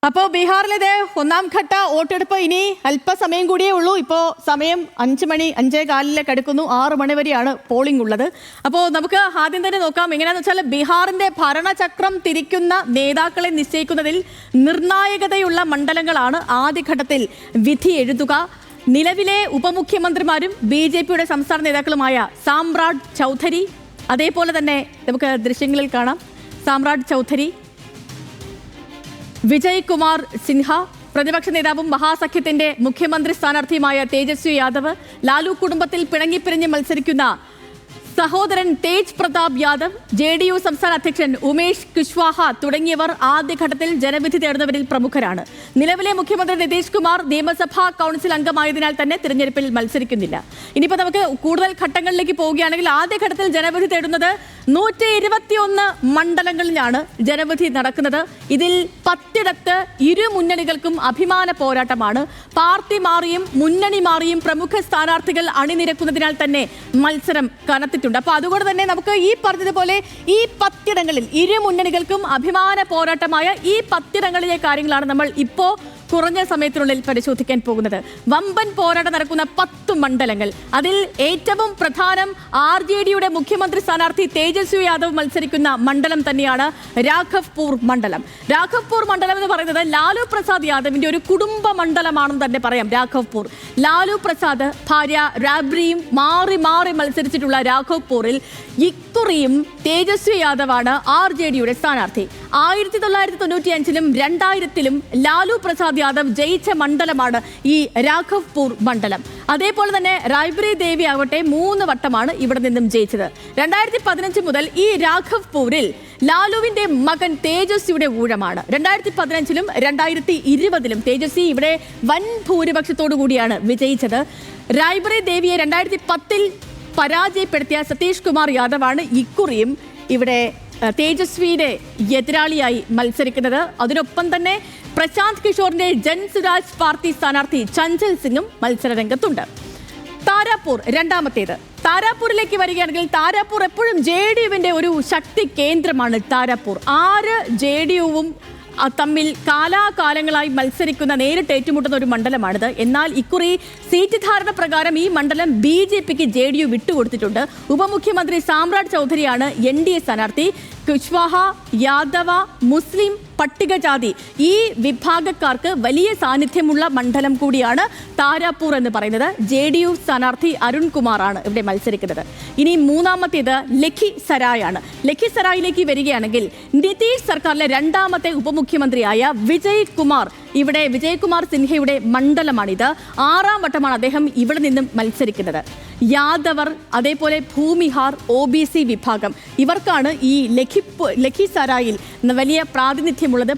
അപ്പോൾ ബീഹാറിലെ ഒന്നാം ഘട്ട വോട്ടെടുപ്പ് ഇനി അല്പസമയം കൂടിയേ ഉള്ളൂ. ഇപ്പോൾ സമയം 5:05 കടക്കുന്നു. 6 മണി വരെയാണ് പോളിംഗ് ഉള്ളത്. അപ്പോൾ നമുക്ക് ആദ്യം തന്നെ നോക്കാം. എങ്ങനെയാണെന്ന് വെച്ചാൽ ബീഹാറിന്റെ ഭരണചക്രം തിരിക്കുന്ന നേതാക്കളെ നിശ്ചയിക്കുന്നതിൽ നിർണായകതയുള്ള മണ്ഡലങ്ങളാണ് ആദ്യഘട്ടത്തിൽ വിധി എഴുതുക. നിലവിലെ ഉപമുഖ്യമന്ത്രിമാരും BJPയുടെ സംസ്ഥാന നേതാക്കളുമായ സാമ്രാട് ചൗധരി, അതേപോലെ തന്നെ നമുക്ക് ദൃശ്യങ്ങളിൽ കാണാം സാമ്രാട് ചൗധരി, വിജയ് കുമാർ സിൻഹ, പ്രതിപക്ഷ നേതാവും മഹാസഖ്യത്തിന്റെ മുഖ്യമന്ത്രി സ്ഥാനാർത്ഥിയുമായ തേജസ്വി യാദവ്, ലാലു കുടുംബത്തിൽ പിണങ്ങിപ്പിരിഞ്ഞ് മത്സരിക്കുന്ന സഹോദരൻ തേജ് പ്രതാപ് യാദവ്, JDU സംസ്ഥാന അധ്യക്ഷൻ ഉമേഷ് കുശ്വാഹ തുടങ്ങിയവർ ആദ്യഘട്ടത്തിൽ ജനവിധി തേടുന്നവരിൽ പ്രമുഖരാണ്. നിലവിലെ മുഖ്യമന്ത്രി നിതീഷ് കുമാർ നിയമസഭാ കൗൺസിൽ അംഗമായതിനാൽ തന്നെ തിരഞ്ഞെടുപ്പിൽ മത്സരിക്കുന്നില്ല. ഇനിയിപ്പോൾ നമുക്ക് കൂടുതൽ ഘട്ടങ്ങളിലേക്ക് പോവുകയാണെങ്കിൽ ആദ്യഘട്ടത്തിൽ ജനവിധി തേടുന്നത് 121 മണ്ഡലങ്ങളിലാണ് ജനവിധി നടക്കുന്നത്. ഇതിൽ 10ഇടത്ത് ഇരു മുന്നണികൾക്കും അഭിമാന പോരാട്ടമാണ്. പാർട്ടി മാറിയും മുന്നണി മാറിയും പ്രമുഖ സ്ഥാനാർത്ഥികൾ അണിനിരക്കുന്നതിനാൽ തന്നെ മത്സരം കനത്തിട്ടുണ്ട്. അപ്പോൾ അതുകൊണ്ട് തന്നെ നമുക്ക് ഈ പറഞ്ഞതുപോലെ ഈ 10ഇടങ്ങളിൽ ഇരു മുന്നണികൾക്കും അഭിമാന പോരാട്ടമായ ഈ 10ഇടങ്ങളിലെ കാര്യങ്ങളാണ് നമ്മൾ ഇപ്പോൾ കുറഞ്ഞ സമയത്തിനുള്ളിൽ പരിശോധിക്കാൻ പോകുന്നത്. വമ്പൻ പോരാട്ടം നടക്കുന്ന 10 മണ്ഡലങ്ങൾ. അതിൽ ഏറ്റവും പ്രധാനം RJDയുടെ മുഖ്യമന്ത്രി സ്ഥാനാർത്ഥി തേജസ്വി യാദവ് മത്സരിക്കുന്ന മണ്ഡലം തന്നെയാണ് രാഘവ്പൂർ മണ്ഡലം. രാഘവ്പൂർ മണ്ഡലം എന്ന് പറയുന്നത് ലാലു പ്രസാദ് യാദവിന്റെ ഒരു കുടുംബ മണ്ഡലമാണെന്ന് തന്നെ പറയാം. രാഘവ്പൂർ, ലാലു പ്രസാദ് ഭാര്യ രാബ്രിയും മാറി മാറി മത്സരിച്ചിട്ടുള്ള രാഘവ്പൂരിൽ ഇക്കുറിയും തേജസ്വി യാദവാണ് RJDയുടെ സ്ഥാനാർത്ഥി. 1995-ലും 2000-ലും ലാലു പ്രസാദ് യാദവ് ജയിച്ച മണ്ഡലമാണ് ഈ രാഘവ്പൂർ മണ്ഡലം. അതേപോലെ തന്നെ റായ്ബറി ദേവി ആവട്ടെ 3 വട്ടമാണ് ഇവിടെ നിന്നും ജയിച്ചത്. 2015 മുതൽ ഈ രാഘവ്പൂരിൽ ലാലുവിന്റെ മകൻ തേജസ്വിയുടെ ഊഴമാണ്. 2015-ലും 2020-ലും തേജസ്വി ഇവിടെ വൻ ഭൂരിപക്ഷത്തോടു കൂടിയാണ് വിജയിച്ചത്. റായ്ബറി ദേവിയെ 2010-ൽ പരാജയപ്പെടുത്തിയ സതീഷ് കുമാർ യാദവാണ് ഇക്കുറിയും ഇവിടെ തേജസ്വിയുടെ എതിരാളിയായി മത്സരിക്കുന്നത്. അതിനൊപ്പം തന്നെ പ്രശാന്ത് കിഷോറിന്റെ ജൻസുരാജ് പാർട്ടി സ്ഥാനാർത്ഥി ചഞ്ചൽ സിംഗും മത്സരരംഗത്തുണ്ട്. താരാപൂർ രണ്ടാമത്തേത്. താരാപൂരിലേക്ക് വരികയാണെങ്കിൽ താരാപൂർ എപ്പോഴും JDUവിന്റെ ഒരു ശക്തി കേന്ദ്രമാണ്. താരാപൂർ 6 JDUവും തമ്മിൽ കാലാകാലങ്ങളായി മത്സരിക്കുന്ന, നേരിട്ട് ഏറ്റുമുട്ടുന്ന ഒരു മണ്ഡലമാണിത്. എന്നാൽ ഇക്കുറി സീറ്റ് ധാരണ പ്രകാരം ഈ മണ്ഡലം BJPക്ക് JDU വിട്ടുകൊടുത്തിട്ടുണ്ട്. ഉപമുഖ്യമന്ത്രി സാമ്രാട് ചൗധരിയാണ് NDA സ്ഥാനാർത്ഥി. കുശ്വാഹ, യാദവ, മുസ്ലിം, പട്ടികജാതി ഈ വിഭാഗക്കാർക്ക് വലിയ സാന്നിധ്യമുള്ള മണ്ഡലം കൂടിയാണ് താരാപൂർ എന്ന് പറയുന്നത്. JDU സ്ഥാനാർത്ഥി അരുൺ കുമാറാണ് ഇവിടെ മത്സരിക്കുന്നത്. ഇനി മൂന്നാമത്തേത് ലഖിസരായ് ആണ്. ലഖിസരായിലേക്ക് വരികയാണെങ്കിൽ നിതീഷ് സർക്കാരിലെ രണ്ടാമത്തെ ഉപമുഖ്യമന്ത്രിയായ വിജയ് കുമാർ സിൻഹയുടെ മണ്ഡലമാണിത്. 6ാം വട്ടമാണ് അദ്ദേഹം ഇവിടെ നിന്നും മത്സരിക്കുന്നത്. യാദവർ, അതേപോലെ ഭൂമിഹാർ, OBC വിഭാഗം ഇവർക്കാണ് ഈ ലഖിസരായിൽ വലിയ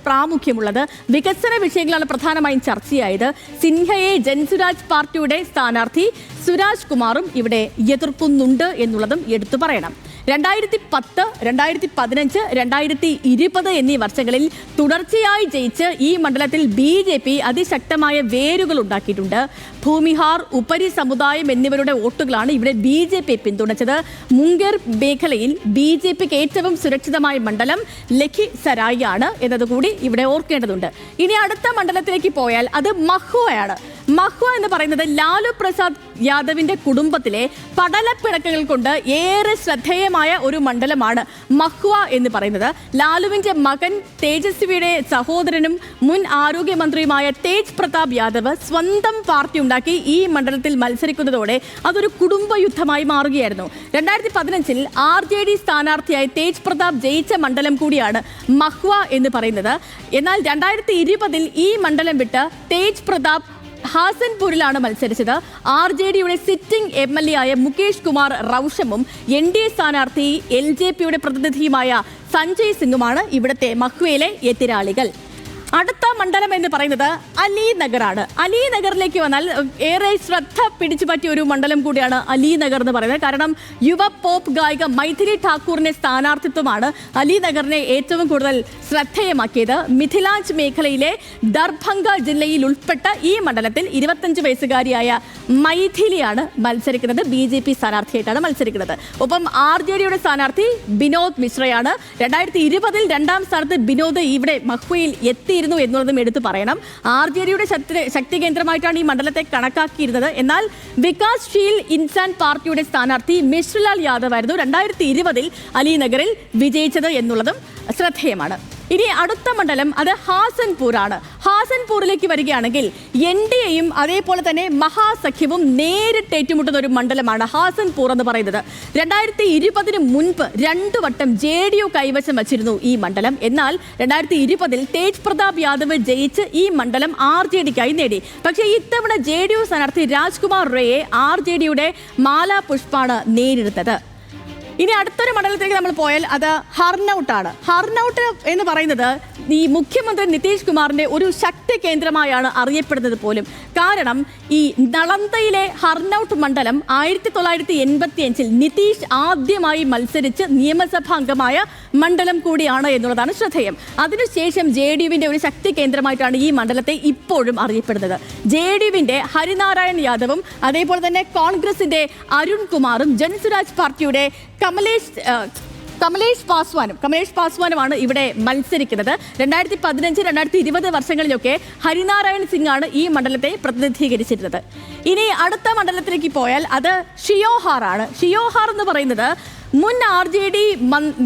പ്രാമുഖ്യമുള്ളത്. വികസന വിഷയങ്ങളാണ് പ്രധാനമായും ചർച്ചയായത്. സിൻഹയെ ജൻസുരാജ് പാർട്ടിയുടെ സ്ഥാനാർത്ഥി സുരാജ് കുമാറും ഇവിടെ എതിർക്കുന്നുണ്ട് എന്നുള്ളതും എടുത്തു പറയണം. 2010, 2015, 2020 എന്നീ വർഷങ്ങളിൽ തുടർച്ചയായി ജയിച്ച് ഈ മണ്ഡലത്തിൽ BJP അതിശക്തമായ വേരുകൾ ഉണ്ടാക്കിയിട്ടുണ്ട്. ഭൂമിഹാർ, ഉപരി സമുദായം എന്നിവരുടെ വോട്ടുകളാണ് ഇവിടെ BJP പിന്തുണച്ചത്. മുംഗേർ മേഖലയിൽ BJPക്ക് ഏറ്റവും സുരക്ഷിതമായ മണ്ഡലം ലഖിസരായ് ആണ് എന്നതുകൂടി ഇവിടെ ഓർക്കേണ്ടതുണ്ട്. ഇനി അടുത്ത മണ്ഡലത്തിലേക്ക് പോയാൽ അത് മഹുവയാണ്. മഹുവ എന്ന് പറയുന്നത് ലാലു പ്രസാദ് യാദവിന്റെ കുടുംബത്തിലെ പടലപ്പിണക്കങ്ങൾ കൊണ്ട് ഏറെ ശ്രദ്ധേയമായ ഒരു മണ്ഡലമാണ് മഹുവ എന്ന് പറയുന്നത്. ലാലുവിന്റെ മകൻ തേജസ്വിയുടെ സഹോദരനും മുൻ ആരോഗ്യമന്ത്രിയുമായ തേജ് പ്രതാപ് യാദവ് സ്വന്തം പാർട്ടി ഉണ്ടാക്കി ഈ മണ്ഡലത്തിൽ മത്സരിക്കുന്നതോടെ അതൊരു കുടുംബ യുദ്ധമായി മാറുകയായിരുന്നു. 2015-ൽ RJD സ്ഥാനാർത്ഥിയായി തേജ് പ്രതാപ് ജയിച്ച മണ്ഡലം കൂടിയാണ് മഹുവ എന്ന് പറയുന്നത്. എന്നാൽ 2020-ൽ ഈ മണ്ഡലം വിട്ട് തേജ് പ്രതാപ് ഹാസൻപൂരിലാണ് മത്സരിച്ചത്. RJDയുടെ സിറ്റിംഗ് MLA ആയ മുകേഷ് കുമാർ റൌഷമും NDA സ്ഥാനാർത്ഥി LJPയുടെ പ്രതിനിധിയുമായ സഞ്ജയ് സിംഗുമാണ് ഇവിടുത്തെ മഹ്വയിലെ എതിരാളികൾ. അടുത്ത മണ്ഡലം എന്ന് പറയുന്നത് അലിനഗറാണ്. അലിനഗറിലേക്ക് വന്നാൽ ഏറെ ശ്രദ്ധ പിടിച്ചു പറ്റിയ ഒരു മണ്ഡലം കൂടിയാണ് അലിനഗർ എന്ന് പറയുന്നത്. കാരണം യുവ പോപ്പ് ഗായിക മൈഥിലി ഠാക്കൂറിന്റെ സ്ഥാനാർത്ഥിത്വമാണ് അലിനഗറിനെ ഏറ്റവും കൂടുതൽ ശ്രദ്ധേയമാക്കിയത്. മിഥിലാഞ്ച് മേഖലയിലെ ദർഭംഗ ജില്ലയിൽ ഉൾപ്പെട്ട ഈ മണ്ഡലത്തിൽ 25 വയസ്സുകാരിയായ മൈഥിലിയാണ് മത്സരിക്കുന്നത്. BJP സ്ഥാനാർത്ഥിയായിട്ടാണ് മത്സരിക്കുന്നത്. ഒപ്പം RJDയുടെ സ്ഥാനാർത്ഥി ബിനോദ് മിശ്രയാണ്. 2020-ൽ 2ാം സ്ഥാനത്ത് ബിനോദ് ഇവിടെ മഹ്വയിൽ എത്തി നൽകിയിരുന്നു എന്നുള്ളതും എടുത്തു പറയണം. RJDയുടെ ശക്തി കേന്ദ്രമായിട്ടാണ് ഈ മണ്ഡലത്തെ കണക്കാക്കിയിരുന്നത്. എന്നാൽ വികാസ്ശീൽ ഇൻസാൻ പാർട്ടിയുടെ സ്ഥാനാർത്ഥി മിശ്രലാൽ യാദവ് ആയിരുന്നു 2020 അലിനഗറിൽ വിജയിച്ചത് എന്നുള്ളതും ശ്രദ്ധേയമാണ്. ഇനി അടുത്ത മണ്ഡലം അത് ഹാസൻപൂർ ആണ്. ഹാസൻപൂരിലേക്ക് വരികയാണെങ്കിൽ NDAയും അതേപോലെ തന്നെ മഹാസഖ്യവും നേരിട്ട് ഏറ്റുമുട്ടുന്ന ഒരു മണ്ഡലമാണ് ഹാസൻപൂർ എന്ന് പറയുന്നത്. 2020 മുൻപ് 2 വട്ടം JDU കൈവശം വച്ചിരുന്നു ഈ മണ്ഡലം. എന്നാൽ 2020 തേജ് പ്രതാപ് യാദവ് ജയിച്ച് ഈ മണ്ഡലം RJDക്കായി നേടി. പക്ഷേ ഇത്തവണ JDU സ്ഥാനാർത്ഥി രാജ്കുമാർ റേയെ RJDയുടെ മാലാ പുഷ്പാണ് നേരിടുന്നത്. ഇനി അടുത്തൊരു മണ്ഡലത്തിലേക്ക് നമ്മൾ പോയാൽ അത് ഹർനൌട്ടാണ്. ഹർനൌട്ട് എന്ന് പറയുന്നത് ഈ മുഖ്യമന്ത്രി നിതീഷ് കുമാറിന്റെ ഒരു ശക്തി കേന്ദ്രമായാണ് അറിയപ്പെടുന്നത് പോലും. കാരണം ഈ നളന്തയിലെ ഹർനൌട്ട് മണ്ഡലം 1985 നിതീഷ് ആദ്യമായി മത്സരിച്ച് നിയമസഭാ അംഗമായ മണ്ഡലം കൂടിയാണ് എന്നുള്ളതാണ് ശ്രദ്ധേയം. അതിനുശേഷം JDUവിന്റെ ഒരു ശക്തി കേന്ദ്രമായിട്ടാണ് ഈ മണ്ഡലത്തെ ഇപ്പോഴും അറിയപ്പെടുന്നത്. JDUവിന്റെ ഹരിനാരായൺ യാദവും അതേപോലെ തന്നെ കോൺഗ്രസിന്റെ അരുൺ കുമാറും ജൻസുരാജ് പാർട്ടിയുടെ കമലേഷ് പാസ്വാനുമാണ് ഇവിടെ മത്സരിക്കുന്നത്. 2015, 2020 വർഷങ്ങളിലൊക്കെ ഹരിനാരായൺ സിംഗ് ആണ് ഈ മണ്ഡലത്തെ പ്രതിനിധീകരിച്ചിരുന്നത്. ഇനി അടുത്ത മണ്ഡലത്തിലേക്ക് പോയാൽ അത് ഷിയോഹാർ ആണ്. ഷിയോഹാർ എന്ന് പറയുന്നത് മുൻ RJD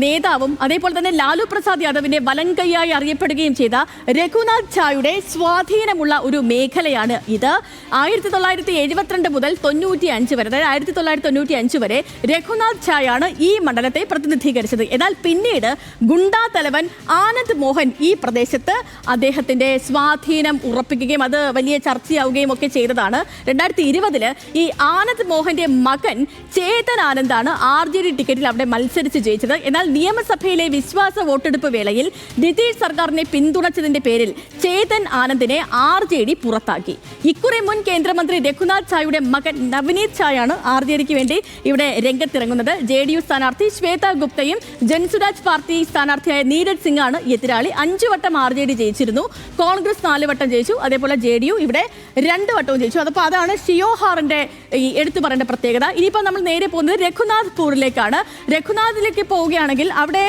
നേതാവും അതേപോലെ തന്നെ ലാലു പ്രസാദ് യാദവിന്റെ വലങ്കൈയായി അറിയപ്പെടുകയും ചെയ്ത രഘുനാഥ് ഝായുടെ സ്വാധീനമുള്ള ഒരു മേഖലയാണ് ഇത്. 1972 മുതൽ 95 വരെ, അതായത് 1995 വരെ രഘുനാഥ് ഝായാണ് ഈ മണ്ഡലത്തെ പ്രതിനിധീകരിച്ചത്. എന്നാൽ പിന്നീട് ഗുണ്ടാ തലവൻ ആനന്ദ് മോഹൻ ഈ പ്രദേശത്ത് അദ്ദേഹത്തിന്റെ സ്വാധീനം ഉറപ്പിക്കുകയും അത് വലിയ ചർച്ചയാവുകയും ഒക്കെ ചെയ്തതാണ്. 2020 ഈ ആനന്ദ് മോഹന്റെ മകൻ ചേതൻ ആനന്ദാണ് RJD ടിക്കറ്റ് അവിടെ മത്സരിച്ച് ജയിച്ചത്. എന്നാൽ നിയമസഭയിലെ വിശ്വാസ വോട്ടെടുപ്പ് വേളയിൽ നിതീഷ് സർക്കാരിനെ പിന്തുണച്ചതിന്റെ പേരിൽ ചേതൻ ആനന്ദിനെ RJD പുറത്താക്കി. ഇക്കുറി മുൻ കേന്ദ്രമന്ത്രി രഘുനാഥ് ഝായുടെ മകൻ നവനീത് ഝായാണ് RJDക്ക് വേണ്ടി ഇവിടെ രംഗത്തിറങ്ങുന്നത്. JDU സ്ഥാനാർത്ഥി ശ്വേത ഗുപ്തയും ജൻസുരാജ് പാർട്ടി സ്ഥാനാർത്ഥിയായ നീരജ് സിംഗ് ആണ് എതിരാളി. 5 വട്ടം RJD ജയിച്ചിരുന്നു. കോൺഗ്രസ് 4 വട്ടം ജയിച്ചു. അതേപോലെ JDU ഇവിടെ 2 വട്ടവും ജയിച്ചു. അതപ്പോൾ അതാണ് ഷിയോഹാറിന്റെ എടുത്തു പറയേണ്ട പ്രത്യേകത. ഇനിയിപ്പോൾ നമ്മൾ നേരെ പോകുന്നത് രഘുനാഥ്പൂരിലേക്കാണ്. രഘുനാഥിലേക്ക് പോവുകയാണെങ്കിൽ അവിടെ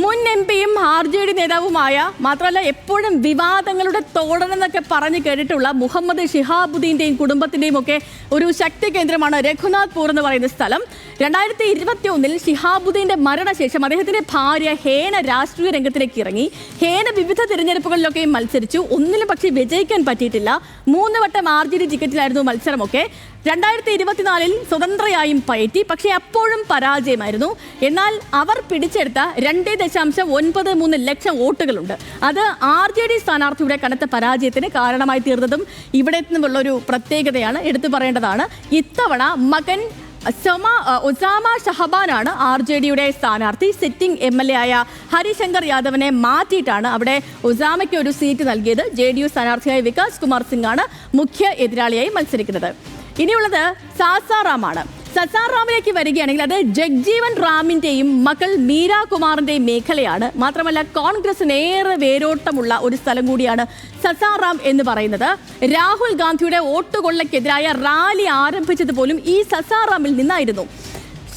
മുൻ MPയും RJD നേതാവുമായ, മാത്രമല്ല എപ്പോഴും വിവാദങ്ങളുടെ തോടനെന്നൊക്കെ പറഞ്ഞു കേട്ടിട്ടുള്ള മുഹമ്മദ് ഷിഹാബുദ്ദീന്റെയും കുടുംബത്തിന്റെയും ഒക്കെ ഒരു ശക്തി കേന്ദ്രമാണ് രഘുനാഥ്പൂർ എന്ന് പറയുന്ന സ്ഥലം. 2021 ഷിഹാബുദ്ദീന്റെ മരണശേഷം അദ്ദേഹത്തിന്റെ ഭാര്യ ഹേന രാഷ്ട്രീയ രംഗത്തിലേക്ക് ഇറങ്ങി. ഹേന വിവിധ തിരഞ്ഞെടുപ്പുകളിലൊക്കെയും മത്സരിച്ചു. ഒന്നിലും പക്ഷേ വിജയിക്കാൻ പറ്റിയിട്ടില്ല. 3 വട്ടം RJD ടിക്കറ്റിലായിരുന്നു മത്സരമൊക്കെ. 2024 സ്വതന്ത്രയായും പയറ്റി, പക്ഷേ അപ്പോഴും പരാജയമായിരുന്നു. എന്നാൽ അവർ പിടിച്ചെടുത്ത 2.93 ലക്ഷം വോട്ടുകളുണ്ട്. അത് RJD സ്ഥാനാർത്ഥിയുടെ കനത്ത പരാജയത്തിന് കാരണമായി തീർന്നതും ഇവിടെ നിന്നുള്ള ഒരു പ്രത്യേകതയാണ്, എടുത്തു പറയേണ്ടതാണ്. ഇത്തവണ മകൻ ഒസാമ ഷഹബാനാണ് RJDയുടെ സ്ഥാനാർത്ഥി. സിറ്റിംഗ് MLA ആയ ഹരിശങ്കർ യാദവിനെ മാറ്റിയിട്ടാണ് അവിടെ ഒസാമയ്ക്ക് ഒരു സീറ്റ് നൽകിയത്. JDU സ്ഥാനാർത്ഥിയായ വികാസ് കുമാർ സിംഗ് ആണ് മുഖ്യ എതിരാളിയായി മത്സരിക്കുന്നത്. ഇനിയുള്ളത് സാസാറാമാണ്. സസാറാമിലേക്ക് വരികയാണെങ്കിൽ അത് ജഗ്ജീവൻ റാമിന്റെയും മകൾ മീരാ കുമാറിന്റെയും മേഖലയാണ്. മാത്രമല്ല കോൺഗ്രസിന് ഏറെ വേരോട്ടമുള്ള ഒരു സ്ഥലം കൂടിയാണ് സസാറാം എന്ന് പറയുന്നത്. രാഹുൽ ഗാന്ധിയുടെ വോട്ടുകൊള്ളയ്ക്കെതിരായ റാലി ആരംഭിച്ചത് പോലും ഈ സസാറാമിൽ നിന്നായിരുന്നു.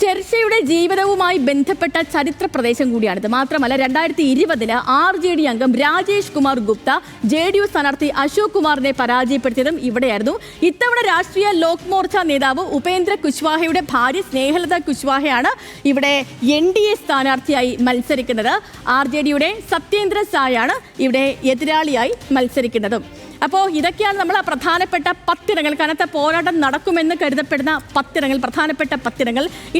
ഷെർഷയുടെ ജീവിതവുമായി ബന്ധപ്പെട്ട ചരിത്ര പ്രദേശം കൂടിയാണിത്. മാത്രമല്ല 2020 RJD അംഗം രാജേഷ് കുമാർ ഗുപ്ത JDU സ്ഥാനാർത്ഥി അശോക് കുമാറിനെ പരാജയപ്പെടുത്തിയതും ഇവിടെയായിരുന്നു. ഇത്തവണ രാഷ്ട്രീയ ലോക് മോർച്ച നേതാവ് ഉപേന്ദ്ര കുശ്വാഹയുടെ ഭാര്യ സ്നേഹലത കുശ്വാഹയാണ് ഇവിടെ NDA സ്ഥാനാർത്ഥിയായി മത്സരിക്കുന്നത്. RJDയുടെ സത്യേന്ദ്ര സായാണ് ഇവിടെ എതിരാളിയായി മത്സരിക്കുന്നതും. അപ്പോൾ ഇതൊക്കെയാണ് നമ്മൾ ആ പ്രധാനപ്പെട്ട 10 ഇടങ്ങൾ, കനത്ത പോരാട്ടം നടക്കുമെന്ന് കരുതപ്പെടുന്ന 10 ഇടങ്ങൾ, പ്രധാനപ്പെട്ട 10 ഇടങ്ങൾ.